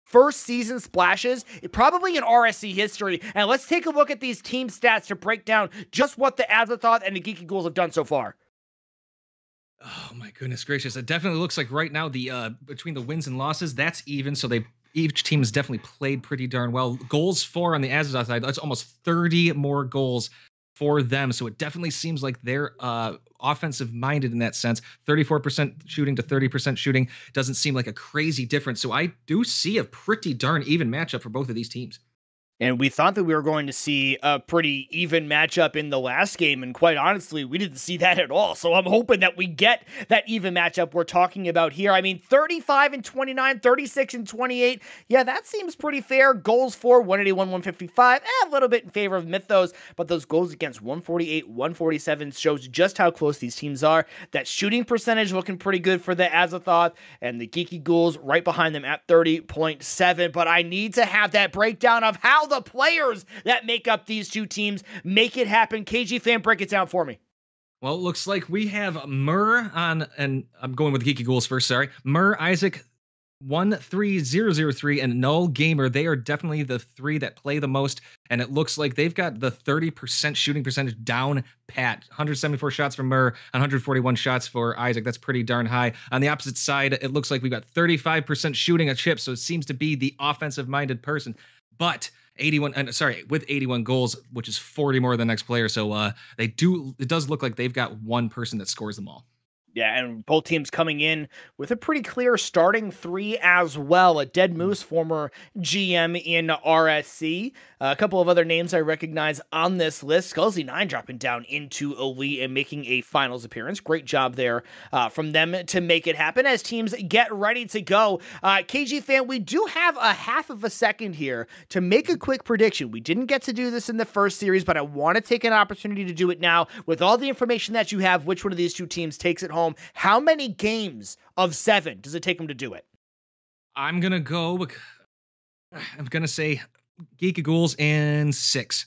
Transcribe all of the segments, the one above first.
first season splashes, probably in RSC history. And let's take a look at these team stats to break down just what the Azathoth and the Geeky Ghouls have done so far. Oh my goodness gracious. It definitely looks like right now the between the wins and losses, that's even. So each team has definitely played pretty darn well. Goals for on the Azathoth side, that's almost 30 more goals for them. So it definitely seems like they're offensive minded in that sense. 34% shooting to 30% shooting doesn't seem like a crazy difference. So I do see a pretty darn even matchup for both of these teams. And we thought that we were going to see a pretty even matchup in the last game, and quite honestly, we didn't see that at all. So I'm hoping that we get that even matchup we're talking about here. I mean, 35 and 29, 36 and 28. Yeah, that seems pretty fair. Goals for 181, 155, a little bit in favor of Mythos, but those goals against 148, 147 shows just how close these teams are. That shooting percentage looking pretty good for the Azathoth, and the Geeky Ghouls right behind them at 30.7. But I need to have that breakdown of how the players that make up these two teams make it happen. KG fan, break it down for me. Well, it looks like we have Murr on, and I'm going with the Geeky Ghouls first, sorry. Murr, Isaac, 13003, and Null Gamer. They are definitely the three that play the most, and it looks like they've got the 30% shooting percentage down pat. 174 shots for Murr, 141 shots for Isaac. That's pretty darn high. On the opposite side, it looks like we've got 35% shooting a chip, so it seems to be the offensive-minded person. But 81 goals, which is 40 more than the next player. So it does look like they've got one person that scores them all. Yeah, and both teams coming in with a pretty clear starting three as well. A Dead Moose, former GM in RSC. A couple of other names I recognize on this list. Skullsy9 dropping down into Elite and making a finals appearance. Great job there from them to make it happen as teams get ready to go. KG fan, we do have a half of a second here to make a quick prediction. We didn't get to do this in the first series, but I want to take an opportunity to do it now. With all the information that you have, which one of these two teams takes it home? How many games of 7 does it take them to do it? I'm going to say Geeky Ghouls in 6.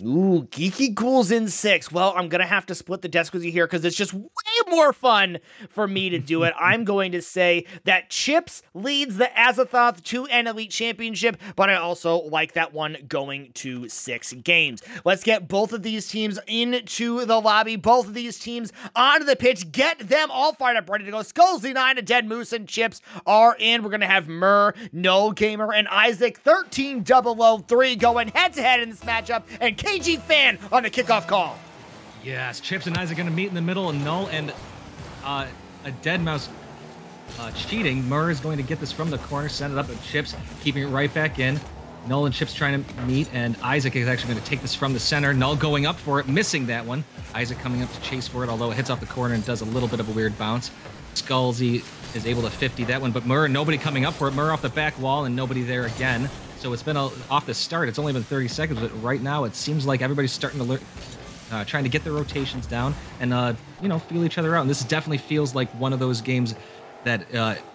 Ooh, Geeky Ghouls in 6. Well, I'm going to have to split the desk with you here because it's just way more fun for me to do it. I'm going to say that Chips leads the Azathoth to an Elite Championship, but I also like that one going to 6 games. Let's get both of these teams into the lobby, both of these teams onto the pitch, get them all fired up, ready to go. Skullsy9, a Dead Moose, and Chips are in. We're going to have Murr, No Gamer, and Isaac 13003 going head-to-head in this matchup, and KG fan on the kickoff call. Yes, Chips and Isaac are going to meet in the middle, and Null and a Dead Mouse cheating. Murr is going to get this from the corner, send it up, and Chips keeping it right back in. Null and Chips trying to meet, and Isaac is actually going to take this from the center. Null going up for it, missing that one. Isaac coming up to chase for it, although it hits off the corner and does a little bit of a weird bounce. Skullsy is able to 50 that one, but Murr, nobody coming up for it. Murr off the back wall, and nobody there again. So it's been off the start. It's only been 30 seconds, but right now it seems like everybody's starting to trying to get their rotations down and, feel each other out. And this definitely feels like one of those games that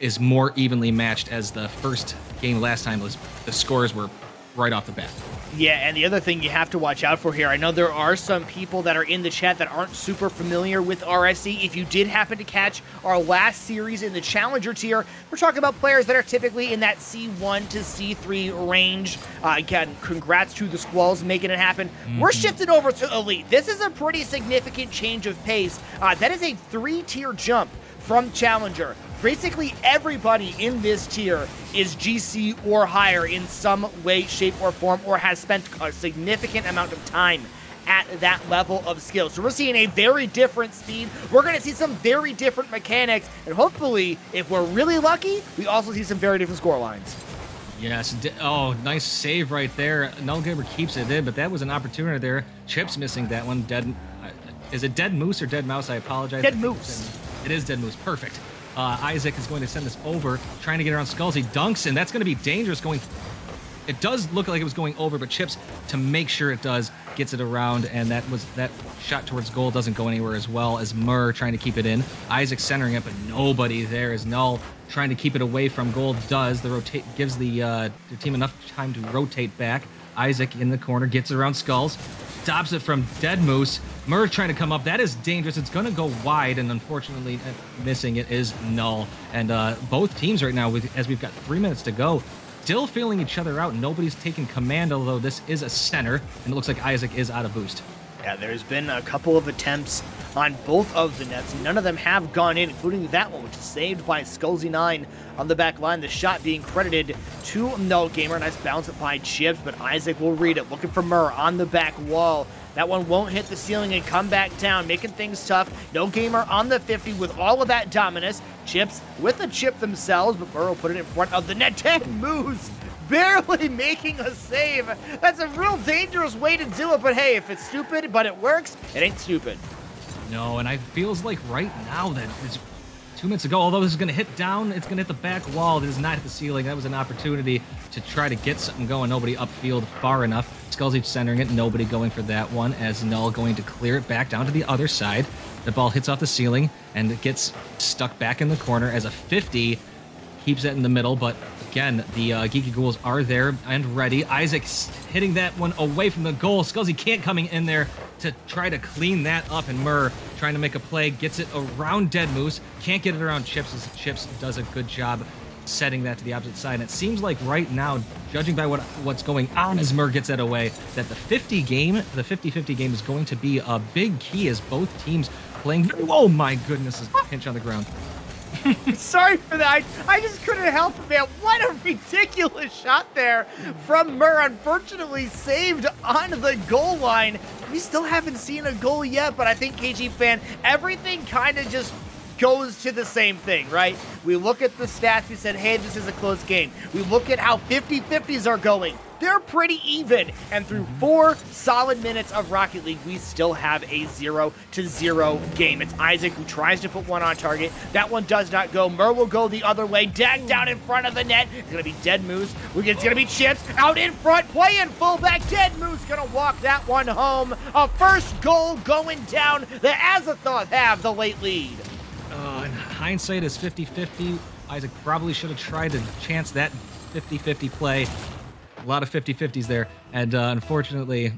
is more evenly matched as the first game last time. The scores were right off the bat. Yeah, and the other thing you have to watch out for here, I know there are some people that are in the chat that aren't super familiar with RSC. If you did happen to catch our last series in the Challenger tier, we're talking about players that are typically in that C1 to C3 range. Again, congrats to the Squalls making it happen. We're shifted over to Elite. This is a pretty significant change of pace. That is a 3-tier jump from Challenger. Basically everybody in this tier is GC or higher in some way, shape, or form, or has spent a significant amount of time at that level of skill. So we're seeing a very different speed. We're going to see some very different mechanics, and hopefully, if we're really lucky, we also see some very different score lines. Yes. Oh, nice save right there. Null Gamer keeps it in, but that was an opportunity there. Chips missing that one. Is it Dead Moose or Dead Mouse? I apologize. Dead Moose. It is Dead Moose. Perfect. Isaac is going to send this over, trying to get around Skulls. He dunks, and that's going to be dangerous going. It does look like it was going over, but Chips, to make sure it does, gets it around, and that shot towards goal doesn't go anywhere, as well as Murr trying to keep it in. Isaac centering it, but nobody there, as Null trying to keep it away from goal does. Gives the team enough time to rotate back. Isaac in the corner gets around Skulls, stops it from Dead Moose. Murr trying to come up. That is dangerous. It's going to go wide, and unfortunately, missing it is Null. And both teams right now, as we've got 3 minutes to go, still feeling each other out. Nobody's taking command, although this is a center, and it looks like Isaac is out of boost. Yeah, there's been a couple of attempts on both of the nets. None of them have gone in, including that one, which is saved by Skullsy9 on the back line. The shot being credited to No Gamer. Nice bounce by Chips, but Isaac will read it. Looking for Murr on the back wall. That one won't hit the ceiling and come back down, making things tough. No Gamer on the 50 with all of that dominance. Chips with a chip themselves, but Murr will put it in front of the net. 10 moves, barely making a save. That's a real dangerous way to do it, but hey, if it's stupid, but it works, it ain't stupid. No, and it feels like right now that it's 2 minutes ago, although this is going to hit down, it's going to hit the back wall. It does not hit the ceiling. That was an opportunity to try to get something going. Nobody upfield far enough. Skullsy centering it. Nobody going for that one, as Null going to clear it back down to the other side. The ball hits off the ceiling, and it gets stuck back in the corner as a 50 keeps it in the middle, but again, the Geeky Ghouls are there and ready. Isaac's hitting that one away from the goal. Skullsy can't coming in there to try to clean that up, and Murr trying to make a play, gets it around Dead Moose, can't get it around Chips, as Chips does a good job setting that to the opposite side. And it seems like right now, judging by what's going on as Murr gets that away, that the 50-50 game is going to be a big key as both teams playing. Oh my goodness, is pinch on the ground. Sorry for that. I just couldn't help it, man. What a ridiculous shot there from Murr. Unfortunately saved on the goal line. We still haven't seen a goal yet, but I think, KG fan, everything kind of just goes to the same thing, right? We look at the stats. We said, hey, this is a close game. We look at how 50-50s are going. They're pretty even. And through 4 solid minutes of Rocket League, we still have a 0-0 game. It's Isaac who tries to put one on target. That one does not go. Murr will go the other way. Dag down in front of the net. It's going to be Dead Moose. It's going to be Chips out in front. Playing fullback. Dead Moose going to walk that one home. A first goal going down. The Azathoth have the late lead. In hindsight, is 50-50. Isaac probably should have tried to chance that 50-50 play. A lot of 50-50s there, and unfortunately,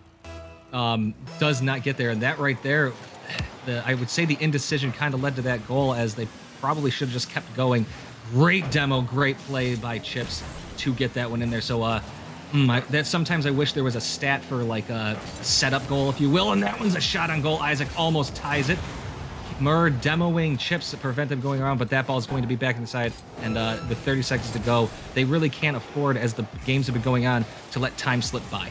does not get there. And that right there, I would say the indecision kind of led to that goal, as they probably should have just kept going. Great demo, great play by Chips to get that one in there. So that sometimes I wish there was a stat for like a setup goal, if you will, and that one's a shot on goal. Isaac almost ties it. Murr demoing Chips to prevent them going around, but that ball is going to be back inside. And with 30 seconds to go, they really can't afford, as the games have been going on, to let time slip by.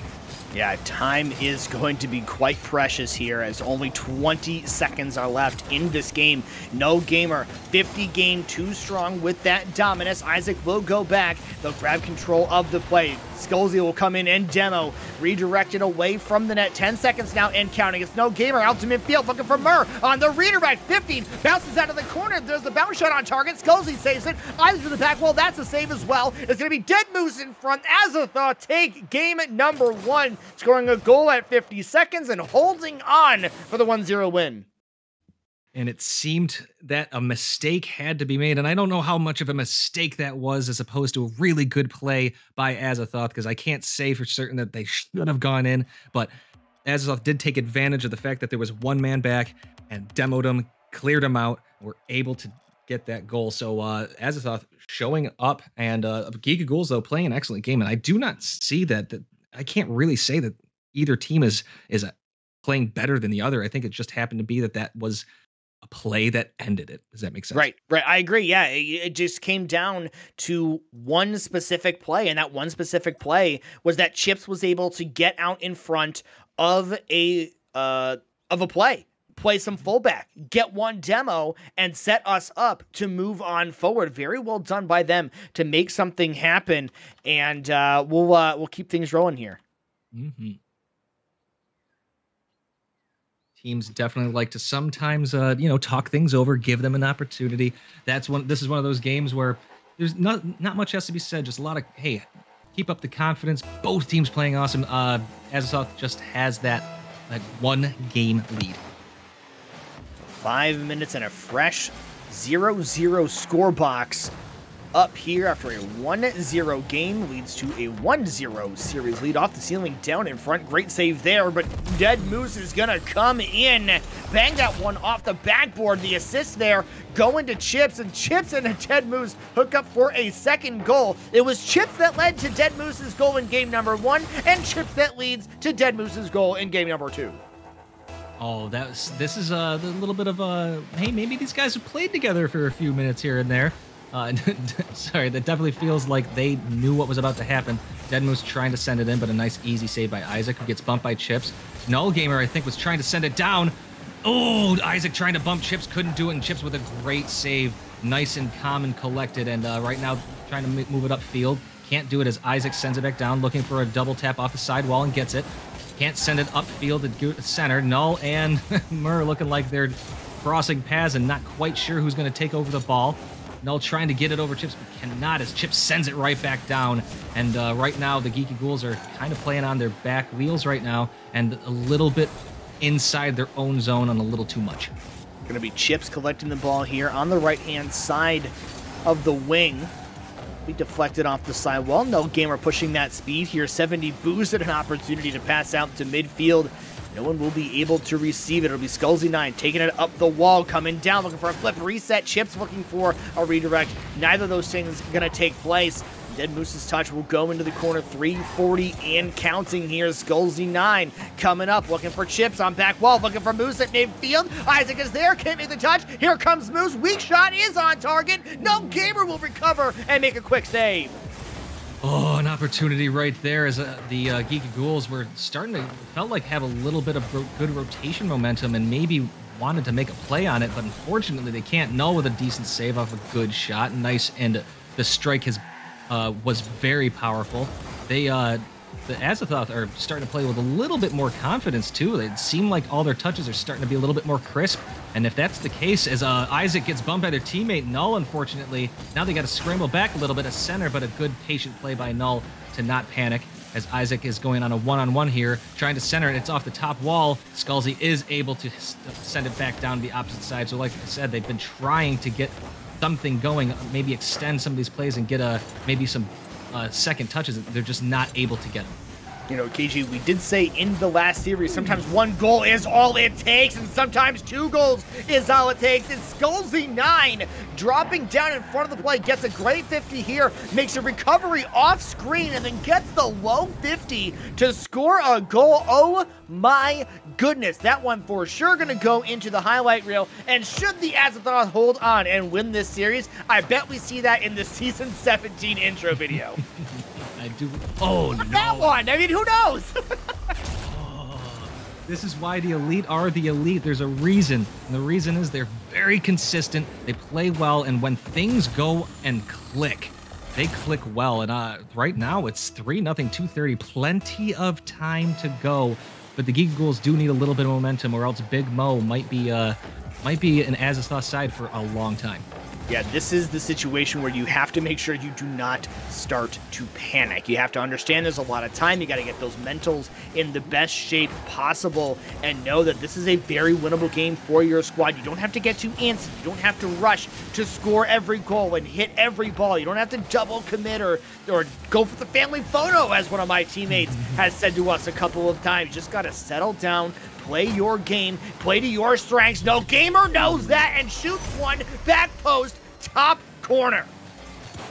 Yeah, time is going to be quite precious here, as only 20 seconds are left in this game. No Gamer, 50 game, too strong with that dominance. Isaac will go back. They'll grab control of the play. Skullsy will come in and demo. Redirected away from the net. 10 seconds now and counting. It's No Gamer out to midfield, looking for Murr on the redirect. 15, bounces out of the corner. There's the bounce shot on target. Skullsy saves it. Isaac to the back wall. That's a save as well. It's going to be Dead Moose in front. Azathoth take game number 1. Scoring a goal at 50 seconds and holding on for the 1-0 win. And it seemed that a mistake had to be made. And I don't know how much of a mistake that was, as opposed to a really good play by Azathoth, because I can't say for certain that they should have gone in. But Azathoth did take advantage of the fact that there was one man back and demoed him, cleared him out, were able to get that goal. So Azathoth showing up, and Geeky Ghouls, though, playing an excellent game. And I do not see that I can't really say that either team is playing better than the other. I think it just happened to be that was a play that ended it. Does that make sense? Right. I agree. Yeah, it just came down to one specific play, and that one specific play was that Chips was able to get out in front of a play some fullback, get one demo, and set us up to move on forward. Very well done by them to make something happen, and we'll keep things rolling here. Mm-hmm. Teams definitely like to sometimes, talk things over, give them an opportunity. This is one of those games where there's not much has to be said. Just a lot of, hey, keep up the confidence. Both teams playing awesome. Azathoth just has that 1 game lead. 5 minutes and a fresh 0-0 score box up here after a 1-0 game, leads to a 1-0 series lead off the ceiling down in front. Great save there, but Dead Moose is gonna come in, bang that one off the backboard. The assist there going to Chips, and Chips and a Dead Moose hook up for a second goal. It was Chips that led to Dead Moose's goal in game number 1, and Chips that leads to Dead Moose's goal in game number 2. Oh, this is a little bit of a, hey, maybe these guys have played together for a few minutes here and there. Sorry, that definitely feels like they knew what was about to happen. Dead Moose trying to send it in, but a nice easy save by Isaac, who gets bumped by Chips. Null Gamer, I think, was trying to send it down. Oh, Isaac trying to bump Chips, couldn't do it, and Chips with a great save. Nice and calm and collected, and right now trying to move it upfield. Can't do it as Isaac sends it back down, looking for a double tap off the sidewall and gets it. Can't send it upfield to center. Null and Murr looking like they're crossing paths and not quite sure who's going to take over the ball. Null trying to get it over Chips, but cannot, as Chips sends it right back down. And right now, the Geeky Ghouls are kind of playing on their back wheels right now, and a little bit inside their own zone on a little too much. Going to be Chips collecting the ball here on the right-hand side of the wing. Be deflected off the sidewall. No Gamer pushing that speed here. 70 boosted an opportunity to pass out to midfield. No one will be able to receive it. It'll be Skullsy9 taking it up the wall, coming down, looking for a flip reset. Chips looking for a redirect. Neither of those things going to take place. Dead Moose's touch will go into the corner. 340 and counting here. Skullsy9 coming up, looking for Chips on back wall, looking for Moose at midfield. Isaac is there, can't make the touch. Here comes Moose. Weak shot is on target. No Gamer will recover and make a quick save. Oh, an opportunity right there as the Geeky Ghouls were starting to, felt like, have a little bit of good rotation momentum and maybe wanted to make a play on it, but unfortunately they can't. Null with a decent save off a good shot. Nice, and the strike was very powerful. The Azathoth are starting to play with a little bit more confidence too. It seemed like all their touches are starting to be a little bit more crisp. And if that's the case, as Isaac gets bumped by their teammate Null, unfortunately, now they got to scramble back a little bit at center, but a good patient play by Null to not panic, as Isaac is going on a one-on-one here, trying to center it. It's off the top wall. Skullsy is able to send it back down the opposite side. So like I said, they've been trying to get something going, maybe extend some of these plays and get maybe some second touches. They're just not able to get them. You know, KG, we did say in the last series, sometimes one goal is all it takes, and sometimes 2 goals is all it takes. It's Skullsy9 dropping down in front of the play, gets a great 50 here, makes a recovery off screen, and then gets the low 50 to score a goal. Oh my goodness, that one for sure going to go into the highlight reel. And should the Azathoth hold on and win this series, I bet we see that in the Season 17 intro video. I do. Oh, no. That one. I mean, who knows? This is why the elite are the elite. There's a reason. And the reason is they're very consistent. They play well. And when things go and click, they click well. And right now it's 3-0, 2:30. Plenty of time to go. But the Geeky Ghouls do need a little bit of momentum, or else Big Mo might be an Azathoth side for a long time. Yeah, this is the situation where you have to make sure you do not start to panic. You have to understand there's a lot of time. You got to get those mentals in the best shape possible and know that this is a very winnable game for your squad. You don't have to get too antsy. You don't have to rush to score every goal and hit every ball. You don't have to double commit or go for the family photo, as one of my teammates has said to us a couple of times. You just got to settle down, play your game, play to your strengths. No Gamer knows that and shoots one back post, top corner.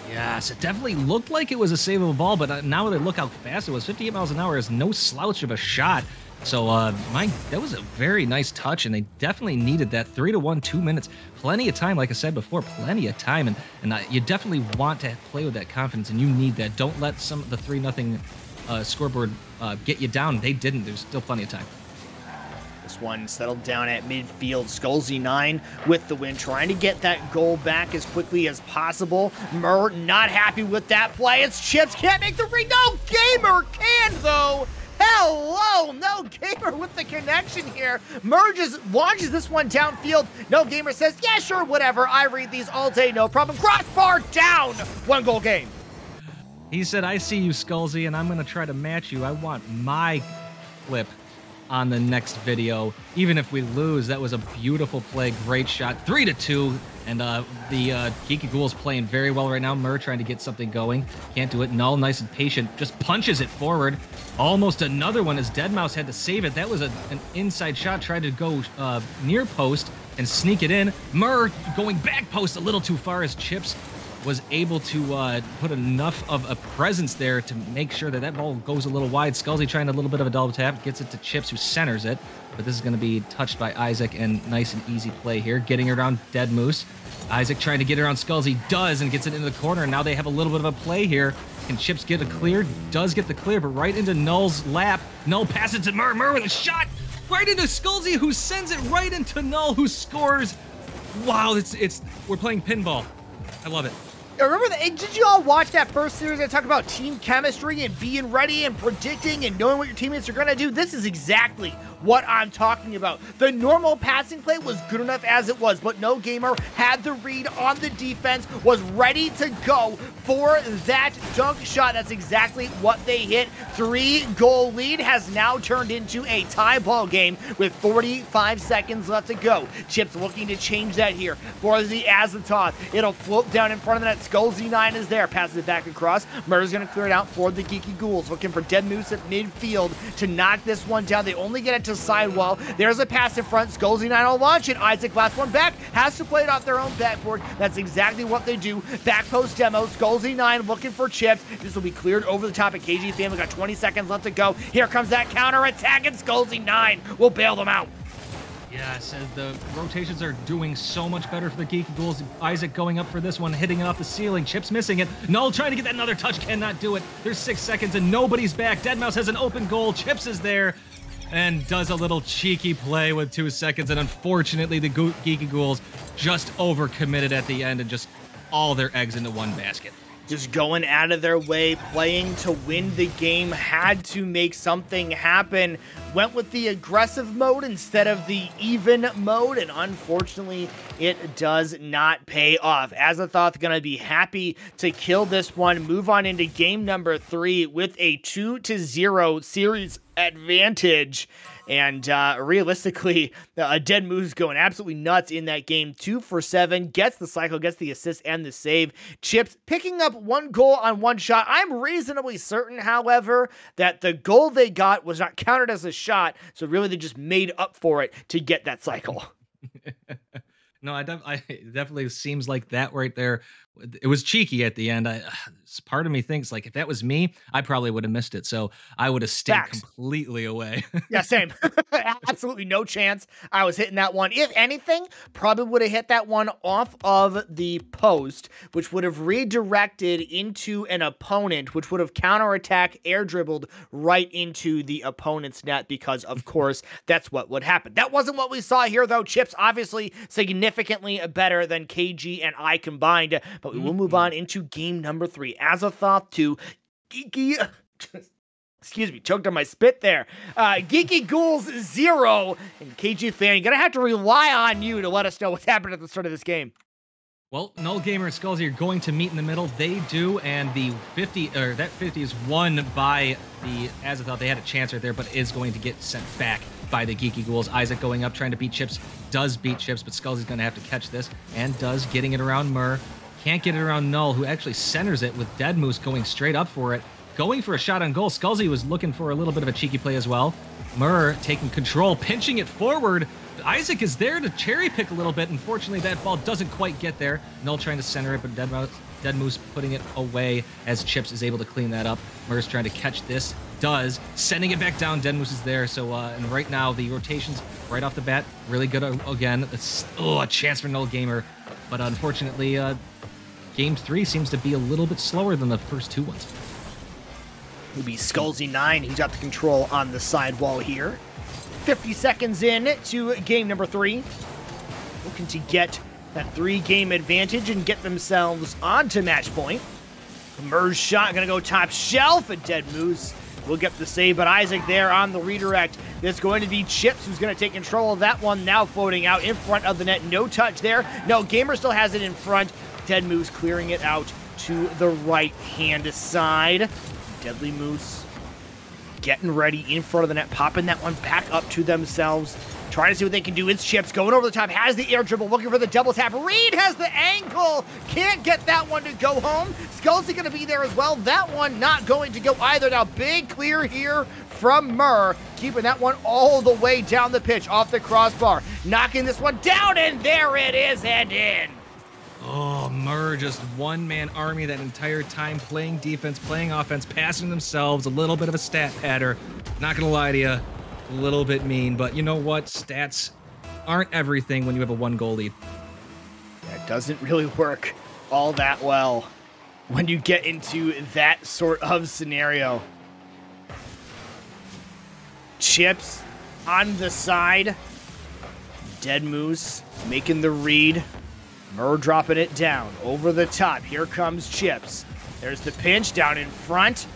Yes, it definitely looked like it was a savable ball, but now that I look how fast it was, 58 miles an hour is no slouch of a shot. So, that was a very nice touch, and they definitely needed that. 3-1, 2 minutes. Plenty of time, like I said before, plenty of time. And you definitely want to play with that confidence, and you need that. Don't let some of the 3-0 scoreboard get you down. They didn't. There's still plenty of time. This one settled down at midfield. Skullsy9 with the win, trying to get that goal back as quickly as possible. Murr not happy with that play. It's Chips, can't make the ring. No Gamer can, though. Hello, No Gamer with the connection here. Murr just launches this one downfield. No Gamer says, yeah, sure, whatever. I read these all day, no problem. Crossbar down. 1 goal game. He said, I see you, Skullsy, and I'm going to try to match you. I want my clip on the next video. Even if we lose, that was a beautiful play. Great shot. 3-2. And the Geeky Ghouls playing very well right now. Mur trying to get something going. Can't do it. Null, nice and patient, just punches it forward. Almost another one as Deadmau5 had to save it. That was an inside shot, tried to go near post and sneak it in. Mur going back post a little too far as Chips was able to put enough of a presence there to make sure that that ball goes a little wide. Scalzi trying a little bit of a double tap, gets it to Chips, who centers it. But this is going to be touched by Isaac, and nice and easy play here. Getting it around Deadmau5. Isaac trying to get it around Scalzi, does, and gets it into the corner. And now they have a little bit of a play here. Can Chips get a clear? Does get the clear, but right into Null's lap. Null passes to Mur. Mur with a shot right into Scalzi, who sends it right into Null, who scores. Wow, we're playing pinball. I love it. Remember that? Did you all watch that first series? I talk about team chemistry and being ready and predicting and knowing what your teammates are going to do. This is exactly what I'm talking about. The normal passing play was good enough as it was, but no gamer had the read on the defense, was ready to go for that dunk shot. That's exactly what they hit. 3-goal lead has now turned into a tie ball game with 45 seconds left to go. Chips looking to change that here for the Azathoth. It'll float down in front of the net. Skullzy9 is there, passes it back across. Murder's going to clear it out for the Geeky Ghouls, looking for Deadmau5 at midfield to knock this one down. They only get it to sidewall. There's a pass in front. Skullzy9 will launch it. Isaac, last one back, has to play it off their own backboard. That's exactly what they do. Back post demo. Skullzy9 looking for Chips. This will be cleared over the top of KG family. Got 20 seconds left to go. Here comes that counter attack, and Skullzy9 will bail them out. Yes, as the rotations are doing so much better for the Geeky Ghouls. Isaac going up for this one, hitting it off the ceiling. Chips missing it. Null trying to get that another touch, cannot do it. There's 6 seconds and nobody's back. Deadmau5 has an open goal. Chips is there and does a little cheeky play with 2 seconds. And unfortunately, the Geeky Ghouls just overcommitted at the end and just all their eggs into one basket. Just going out of their way, playing to win the game, had to make something happen. Went with the aggressive mode instead of the even mode, and unfortunately, it does not pay off. Azathoth gonna be happy to kill this one, move on into game number 3 with a 2-0 series advantage. And realistically, Deadmau5's going absolutely nuts in that game. 2 for 7, gets the cycle, gets the assist and the save. Chips picking up 1 goal on 1 shot. I'm reasonably certain, however, that the goal they got was not counted as a shot, so really they just made up for it to get that cycle. No, it definitely seems like that right there. It was cheeky at the end. Part of me thinks, like, if that was me, I probably would have missed it. So I would have stayed completely away. Yeah, same. Absolutely no chance I was hitting that one. If anything, probably would have hit that one off of the post, which would have redirected into an opponent, which would have counterattack air dribbled right into the opponent's net, because, of course, that's what would happen. That wasn't what we saw here, though. Chips obviously significantly better than KG and I combined. But we will move on into game number 3. Azathoth 2, Geeky... Excuse me, choked on my spit there. Geeky Ghouls 0. And KG fan, you're going to have to rely on you to let us know what's happened at the start of this game. Well, Null Gamer and Scalzi are going to meet in the middle. They do, and the 50, or that 50 is won by the Azathoth. They had a chance right there, but is going to get sent back by the Geeky Ghouls. Isaac going up, trying to beat Chips. Does beat Chips, but Scalzi's going to have to catch this, and does, getting it around Mur. Can't get it around Null, who actually centers it with Deadmau5 going straight up for it. Going for a shot on goal. Scalzi was looking for a little bit of a cheeky play as well. Mur taking control, pinching it forward. Isaac is there to cherry pick a little bit. Unfortunately, that ball doesn't quite get there. Null trying to center it, but Deadmau5 putting it away as Chips is able to clean that up. Mur's trying to catch this. Does. Sending it back down. Deadmau5 is there. So, and right now, the rotations right off the bat, really good again. It's, a chance for Null Gamer. But unfortunately, Game 3 seems to be a little bit slower than the first 2 ones. It'll be Skullzy9. He's got the control on the sidewall here. 50 seconds in to game number 3. Looking to get that 3-game advantage and get themselves onto match point. Mur's shot going to go top shelf, and Deadmau5 will get the save, but Isaac there on the redirect. It's going to be Chips who's going to take control of that one, now floating out in front of the net. No touch there. No, Gamer still has it in front. Deadmau5 clearing it out to the right-hand side. Deadly Moose getting ready in front of the net, popping that one back up to themselves. Trying to see what they can do. It's Chips going over the top, has the air dribble, looking for the double tap. Reed has the angle, can't get that one to go home. Scalzi going to be there as well. That one not going to go either. Now big clear here from Murr, keeping that one all the way down the pitch, off the crossbar, knocking this one down, and there it is, and in. Oh, Murr just one-man army that entire time, playing defense, playing offense, passing themselves, a little bit of a stat patter. Not gonna lie to you, a little bit mean, but you know what? Stats aren't everything when you have a 1-goal lead. Yeah, it doesn't really work all that well when you get into that sort of scenario. Chips on the side. Dead Moose making the read. Murr dropping it down over the top. Here comes Chips. There's the pinch down in front.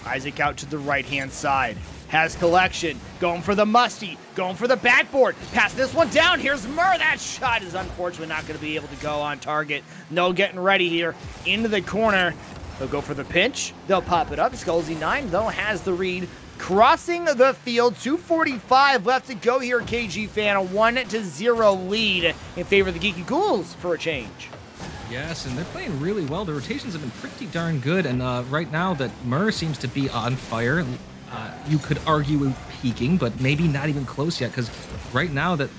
Isaac out to the right-hand side. Has collection. Going for the musty. Going for the backboard. Pass this one down. Here's Murr. That shot is unfortunately not going to be able to go on target. No getting ready here. Into the corner. They'll go for the pinch. They'll pop it up. Scalzi 9, though, has the read. Crossing the field, 2:45 left to go here, KG fan. A 1-0 lead in favor of the Geeky Ghouls for a change. Yes, and they're playing really well. The rotations have been pretty darn good, and right now that Murr seems to be on fire. You could argue peaking, but maybe not even close yet, because right now that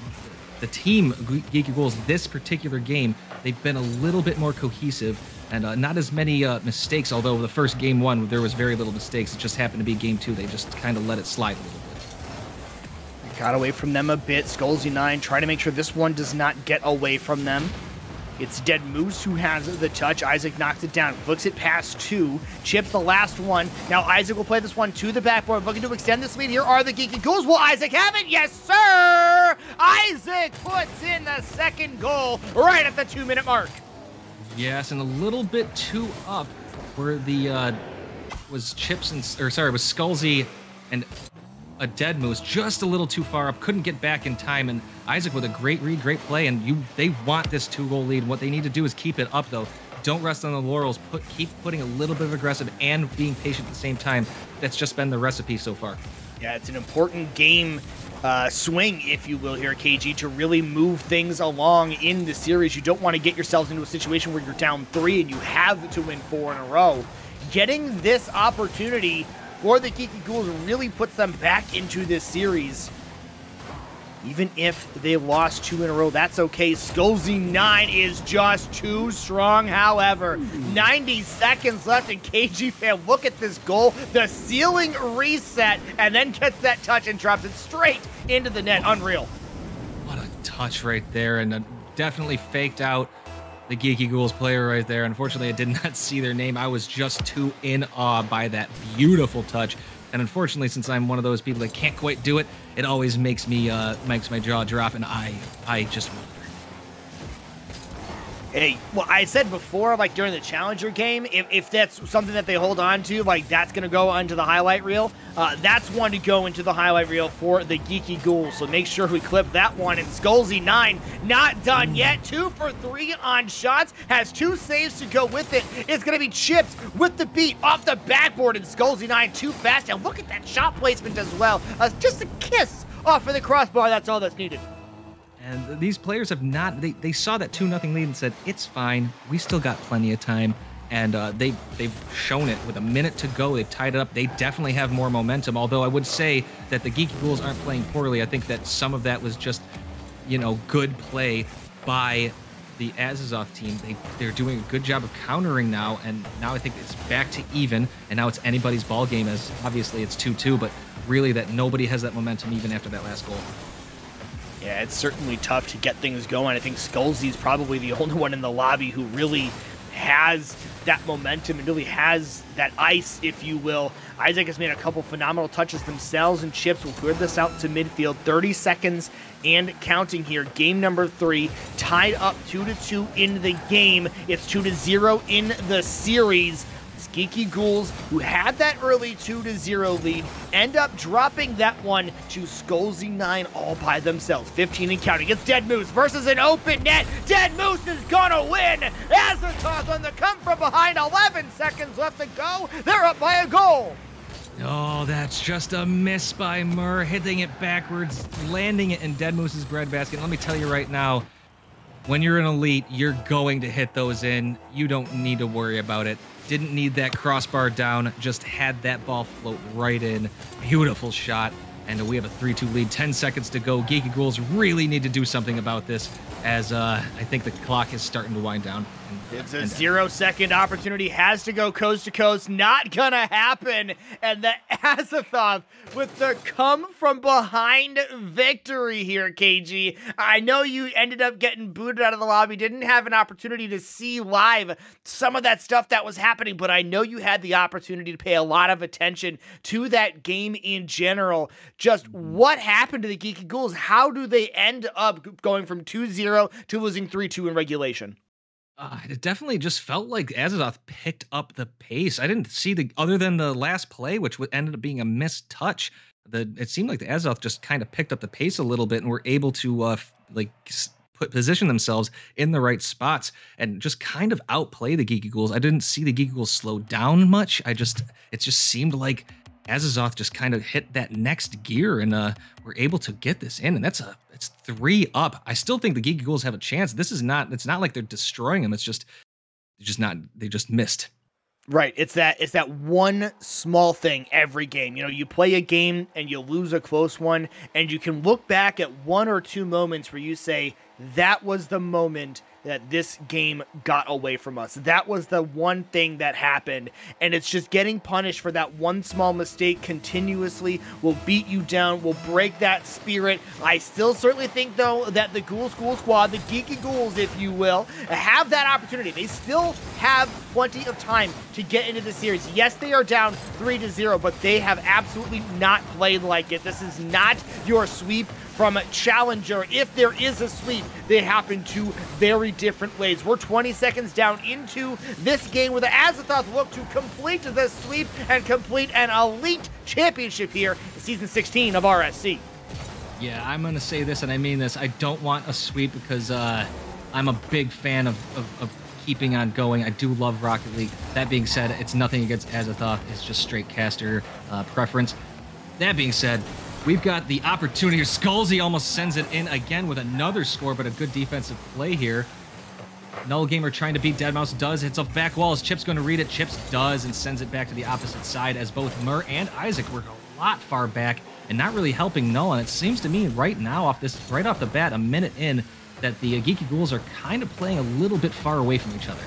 the team, Geeky Ghouls, this particular game, they've been a little bit more cohesive. And not as many mistakes, although the first game one, there was very little mistakes. It just happened to be game two. They just kind of let it slide a little bit. Got away from them a bit. Scalzi 9 trying to make sure this one does not get away from them. It's Dead Moose who has the touch. Isaac knocks it down, flicks it past 2. Chips the last one. Now Isaac will play this one to the backboard. Looking to extend this lead. Here are the Geeky Ghouls. Will Isaac have it? Yes, sir! Isaac puts in the second goal right at the 2-minute mark. Yes, and a little bit too up where the was Chips and was Scalzi and a Dead Moose, just a little too far up, couldn't get back in time, and Isaac with a great read, great play, and they want this 2-goal lead. What they need to do is keep it up though. Don't rest on the laurels. Keep putting a little bit of aggressive and being patient at the same time. That's just been the recipe so far. Yeah, it's an important game swing, if you will, here, KG, to really move things along in the series. You don't want to get yourselves into a situation where you're down 3 and you have to win 4 in a row. Getting this opportunity for the Geeky Ghouls really puts them back into this series. Even if they lost 2 in a row, that's okay. Scalzi 9 is just too strong, however. 90 seconds left, and KG fan, look at this goal. The ceiling reset, and then gets that touch and drops it straight into the net. Unreal. What a touch right there, and definitely faked out the Geeky Ghouls player right there. Unfortunately, I did not see their name. I was just too in awe by that beautiful touch. And unfortunately, since I'm one of those people that can't quite do it, it always makes me makes my jaw drop, and I just wonder. Hey, well, I said before, like during the Challenger game, if that's something that they hold on to, like that's going to go onto the highlight reel, that's one to go into the highlight reel for the Geeky Ghouls. So make sure we clip that one. And Scalzi 9, not done yet. 2 for 3 on shots, has 2 saves to go with it. It's going to be Chips with the beat off the backboard, and Scalzi 9 too fast. And look at that shot placement as well. Just a kiss off of the crossbar. That's all that's needed. And these players have not, they saw that 2-0 lead and said, it's fine, we still got plenty of time. And they've shown it with a minute to go. They've tied it up. They definitely have more momentum, although I would say that the Geeky Ghouls aren't playing poorly. I think that some of that was just, you know, good play by the Azathoth team. They're doing a good job of countering now, and now I think it's back to even, and now it's anybody's ball game, as obviously it's 2-2, but really that nobody has that momentum even after that last goal. Yeah, it's certainly tough to get things going. I think Scalzi's probably the only one in the lobby who really has that momentum and really has that ice, if you will. Isaac has made a couple phenomenal touches themselves, and Chips will clear this out to midfield. 30 seconds and counting here. Game number 3, tied up 2-2 in the game. It's 2-0 in the series. Geeky Ghouls, who had that early 2-0 lead, end up dropping that one to Scalzi 9 all by themselves. 15 and counting. It's Dead Moose versus an open net. Dead Moose is gonna win. Azathoth on the come from behind. 11 seconds left to go. They're up by a goal. Oh, that's just a miss by Mur, hitting it backwards, landing it in Dead Moose's breadbasket. Let me tell you right now, when you're an elite, you're going to hit those in. You don't need to worry about it. Didn't need that crossbar down, just had that ball float right in. Beautiful shot. And we have a 3-2 lead, 10 seconds to go. Geeky Ghouls really need to do something about this, as I think the clock is starting to wind down. It's a 0-second opportunity, has to go coast to coast, not gonna happen. And the Azathoth with the come from behind victory here, KG. I know you ended up getting booted out of the lobby, didn't have an opportunity to see live some of that stuff that was happening, but I know you had the opportunity to pay a lot of attention to that game in general. Just what happened to the Geeky Ghouls? How do they end up going from 2-0 to losing 3-2 in regulation? It definitely just felt like Azathoth picked up the pace. I didn't see other than the last play, which ended up being a missed touch. It seemed like the Azathoth just kind of picked up the pace a little bit and were able to position themselves in the right spots and just kind of outplay the Geeky Ghouls. I didn't see the Geeky Ghouls slow down much. It just seemed like Azathoth just kind of hit that next gear and were able to get this in, and it's 3 up. I still think the Geeky Ghouls have a chance. It's not like they're destroying them. They just missed. Right. It's that one small thing every game. You know, you play a game and you lose a close one, and you can look back at 1 or 2 moments where you say, that was the moment that this game got away from us. That was the one thing that happened, and it's just getting punished for that one small mistake continuously will beat you down, will break that spirit. I still certainly think, though, that the Ghoul School Squad, the Geeky Ghouls, if you will, have that opportunity. They still have plenty of time to get into the series. Yes, they are down 3-0, but they have absolutely not played like it. This is not your sweep from Challenger. If there is a sweep, they happen to very different ways. We're 20 seconds down into this game where the Azathoth look to complete the sweep and complete an elite championship here in Season 16 of RSC. Yeah, I'm going to say this, and I mean this. I don't want a sweep because I'm a big fan of keeping on going. I do love Rocket League. That being said, it's nothing against Azathoth. It's just straight caster preference. That being said, we've got the opportunity. Skullsy almost sends it in again with another score, but a good defensive play here. Null Gamer trying to beat Deadmau5 does. Hits off back wall. Is Chips going to read it? Chips does and sends it back to the opposite side as both Mur and Isaac were a lot far back and not really helping Null. And it seems to me right now, right off the bat, a minute in, that the Geeky Ghouls are kind of playing a little bit far away from each other.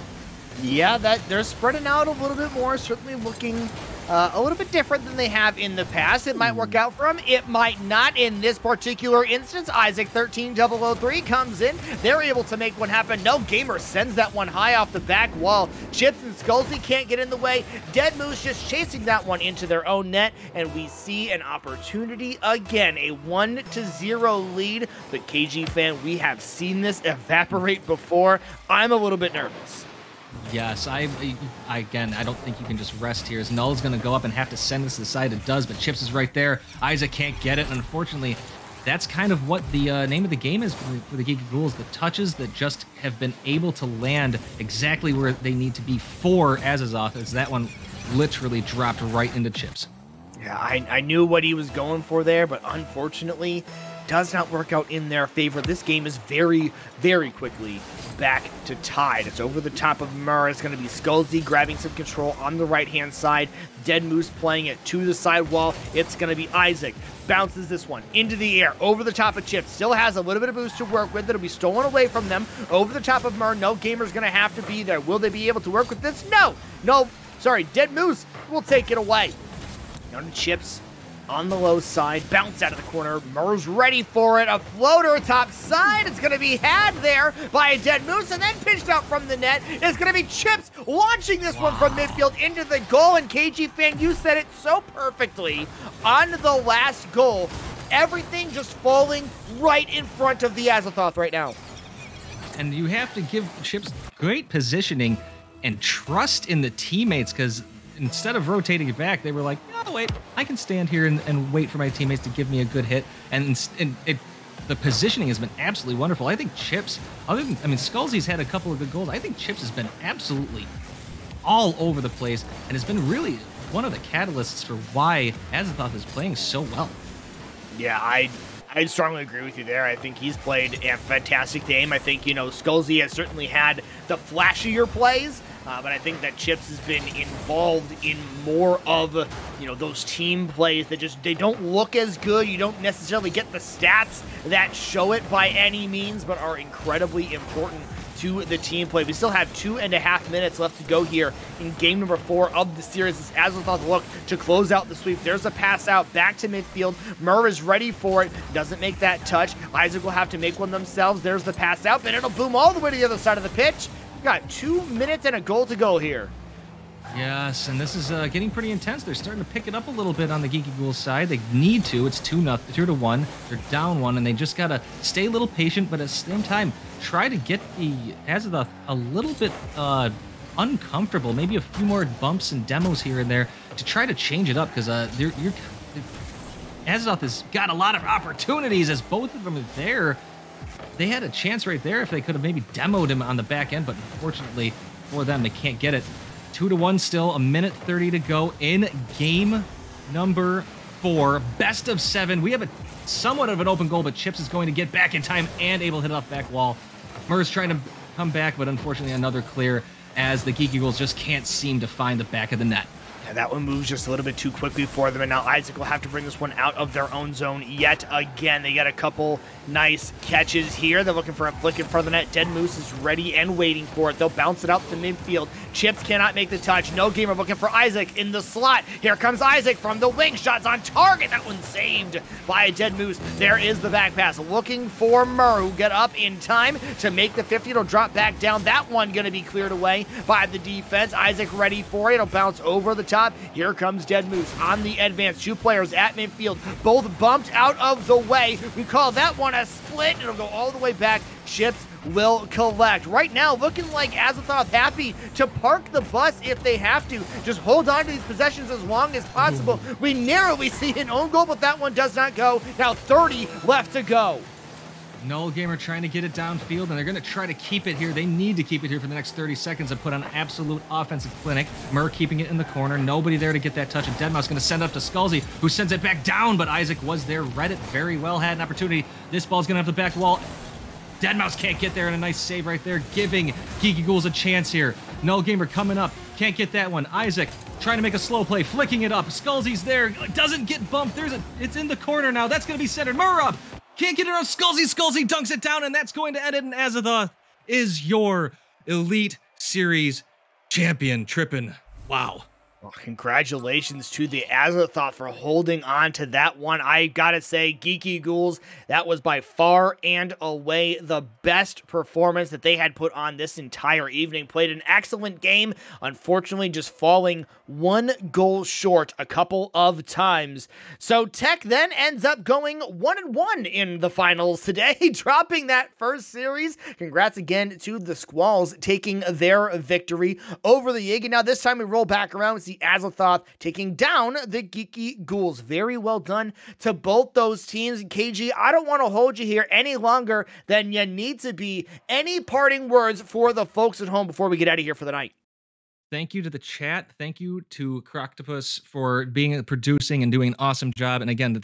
Yeah, they're spreading out a little bit more, certainly looking a little bit different than they have in the past. It might work out for them. It might not in this particular instance. Isaac 13003 comes in. They're able to make one happen. No Gamer sends that one high off the back wall. Chips and Skullsy can't get in the way. Dead Moose just chasing that one into their own net, and we see an opportunity again, a 1-0 lead. But KG fan, we have seen this evaporate before. I'm a little bit nervous. Yes, again, I don't think you can just rest here, as Null's going to go up and have to send this to the side. It does, but Chips is right there. Isaac can't get it, and unfortunately, that's kind of what the name of the game is for the Geeky Ghouls. The touches that just have been able to land exactly where they need to be for Azathoth, as that one literally dropped right into Chips. Yeah, I knew what he was going for there, but unfortunately, does not work out in their favor. This game is very, very quickly back to tied. It's over the top of Mur. It's going to be Skullsy grabbing some control on the right-hand side. Dead Moose playing it to the side wall. It's going to be Isaac. Bounces this one into the air, over the top of Chips. Still has a little bit of boost to work with. It'll be stolen away from them. Over the top of Mur. No Gamer's going to have to be there. Will they be able to work with this? No, sorry. Dead Moose will take it away. Down to Chips. On the low side, bounce out of the corner. Mur's ready for it. A floater top side. It's going to be had there by a Dead Moose, and then pitched out from the net. It's going to be Chips launching this one from midfield into the goal. And KG fan, you said it so perfectly on the last goal. Everything just falling right in front of the Azathoth right now. And you have to give Chips great positioning and trust in the teammates, because instead of rotating it back, they were like, no, wait, I can stand here and wait for my teammates to give me a good hit. And the positioning has been absolutely wonderful. I think Chips, Skullsy's had a couple of good goals. I think Chips has been absolutely all over the place and has been really one of the catalysts for why Azathoth is playing so well. Yeah, I strongly agree with you there. I think he's played a fantastic game. I think, Skullsy has certainly had the flashier plays, but I think that Chips has been involved in more of, those team plays that they don't look as good. You don't necessarily get the stats that show it by any means, but are incredibly important to the team play. We still have 2.5 minutes left to go here in game number 4 of the series as Azathoth look to close out the sweep. There's a pass out back to midfield. Murr is ready for it. Doesn't make that touch. Isaac will have to make one themselves. There's the pass out, but it'll boom all the way to the other side of the pitch. We've got 2 minutes and a goal to go here. Yes, and this is getting pretty intense. They're starting to pick it up a little bit on the Geeky Ghouls side. They need to. It's 2-1. They're down 1, and they just gotta stay a little patient, but at the same time, try to get the Azathoth a little bit uncomfortable. Maybe a few more bumps and demos here and there to try to change it up, because Azathoth has got a lot of opportunities as both of them are there. They had a chance right there if they could have maybe demoed him on the back end, but unfortunately for them, they can't get it. 2-1 still, 1:30 to go in game number 4. Best of 7. We have somewhat of an open goal, but Chips is going to get back in time and able to hit it off back wall. Murr's trying to come back, but unfortunately another clear as the Geeky Ghouls just can't seem to find the back of the net. Yeah, that one moves just a little bit too quickly for them, and now Isaac will have to bring this one out of their own zone yet again. They got a couple nice catches here. They're looking for a flick in front of the net. Dead Moose is ready and waiting for it. They'll bounce it out to midfield. Chips cannot make the touch. No gamer looking for Isaac in the slot. Here comes Isaac from the wing. Shots on target. That one's saved by a Dead Moose. There is the back pass. Looking for Murr, who get up in time to make the 50. It'll drop back down. That one going to be cleared away by the defense. Isaac ready for it. It'll bounce over the top. Here comes Dead Moose on the advance. 2 players at midfield, both bumped out of the way. We call that one a split. It'll go all the way back. Chips will collect. Right now, looking like Azathoth happy to park the bus if they have to. Just hold on to these possessions as long as possible. We narrowly see an own goal, but that one does not go. Now 30 left to go. Null Gamer trying to get it downfield, and they're going to try to keep it here. They need to keep it here for the next 30 seconds and put on absolute offensive clinic. Murr keeping it in the corner. Nobody there to get that touch, and Deadmau5 going to send it up to Skullsy, who sends it back down, but Isaac was there, read it very well, had an opportunity. This ball's going to have the back wall. Deadmau5 can't get there, and a nice save right there, giving Geeky Ghouls a chance here. Null Gamer coming up, can't get that one. Isaac trying to make a slow play, flicking it up. Skullsy's there, doesn't get bumped. It's in the corner now. That's going to be centered. Murr up. Can't get it on Skullsy. Skullsy dunks it down, and that's going to end it. And Azathoth is your Elite Series champion. Trippin'. Wow. Well, congratulations to the Azathoth for holding on to that one. I gotta say, Geeky Ghouls, that was by far and away the best performance that they had put on this entire evening. Played an excellent game, unfortunately just falling 1 goal short a couple of times. So Tech then ends up going 1-1 in the finals today, dropping that first series. Congrats again to the Squalls taking their victory over the Yig. And now this time we roll back around with the Azathoth taking down the Geeky Ghouls. Very well done to both those teams. KG, I don't want to hold you here any longer than you need to be. Any parting words for the folks at home before we get out of here for the night? Thank you to the chat. Thank you to Croctopus for producing and doing an awesome job. And again,